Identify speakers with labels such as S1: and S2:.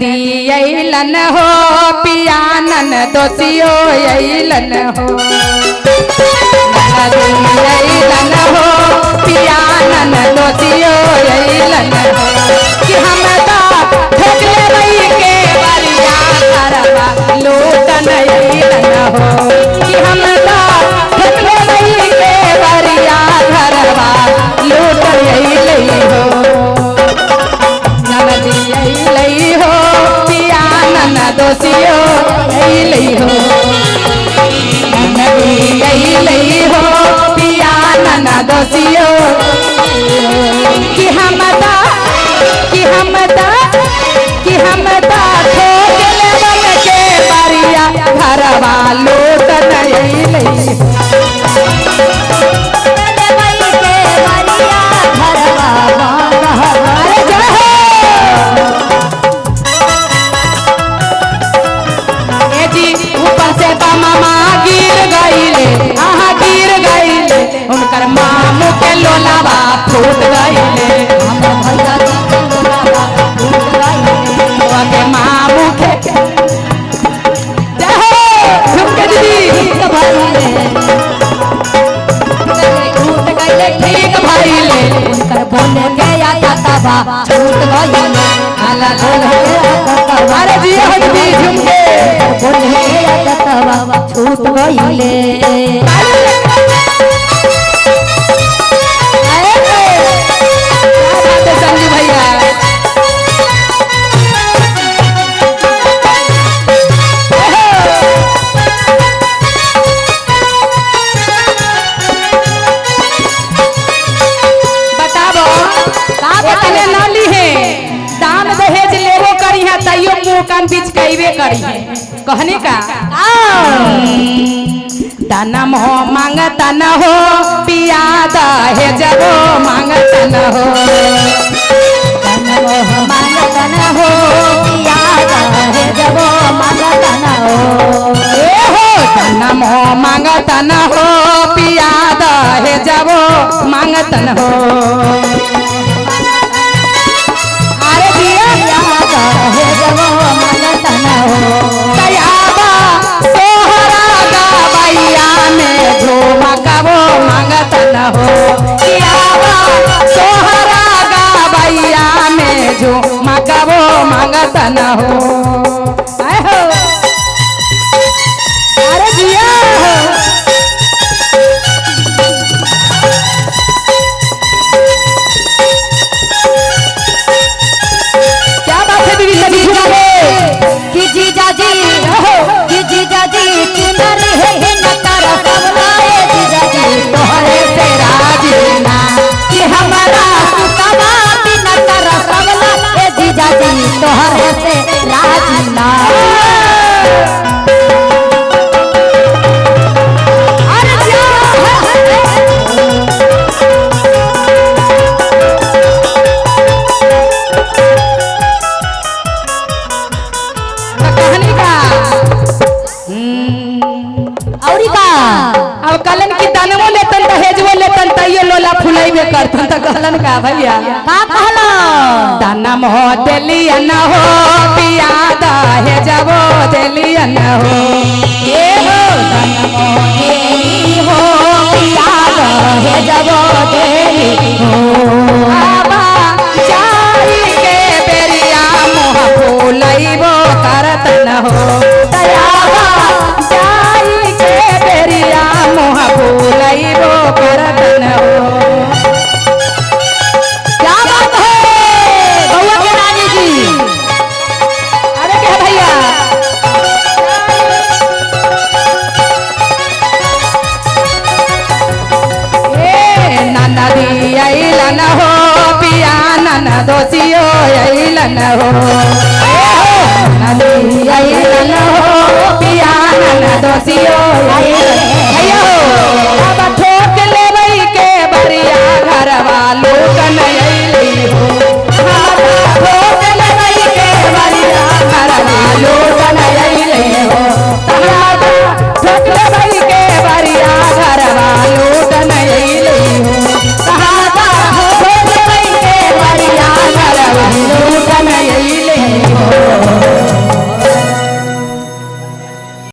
S1: दियलन हो पियानन दोषियो यलन हो दियलन हो पियानन दोषियो यलन हो कि हम ठोकले रही के बरिया करवा लूटन यलन हो कि हम ठोकले रही के बरिया करवा लूटन यलन हो दोषियो लई हो लई हो पियानन दोषियो कि हम ठोकले बन के बरिया घरवा लूटन लई मामा गिर गईले गिर गईले उनकर मामू के लोलावा फूट गईले मामू के ठीक भइले उनकर बोले के यातवा छूट गईले अरे जी हटबी झुमके बोले छूट गईले संजू भैया बताबो इतने नाली है दान दहेज लेबो करी है तैयो मुंह कान बीच कईबे करी है कहने का तनम हो मांगता न हो पिया दहेजो मांगता न हो तनम हो मांगता न हो पिया दहेजो मांगता न हो ए हो तनम हो मांगता न हो पिया दहेजो मांगता न हो अरे पिया दहेजो मांगता न हो झुमकबो मांगत न हो सोहरा गवैया में झुमकबो मांगत न हो अरे जिया क्या बात है दीदी सभी झुमके कि जीजा जी कि जीजा जी चुनरी है तोहरे से राजी ना कि हमारा सुतवा बिन कर सबला ए जीजा जी तोहरे से राजी ना अरे कहानी का औरी का अब कलन की दानवो लेतन दहेजवो लेतन तइयो लोला फुलाइबे करतन त कहलन का भैया का कहला दानम हो देलिया न हो पिया दहेजवो देलिया न हो ए हो दानम हो देली हो पिया दहेजवो देली हो आबा चाई के बेरिया मोह फुलाइबो करतन हो दयावा चाई के बेरिया मोह फुलाइबो करतन हो क्या बात है बउआ के रानी जी अरे क्या भैया ए नाना दी अइलन हो पिया नाना दोषियो अइलन हो नाना दी अइलन हो पिया नाना दोषियो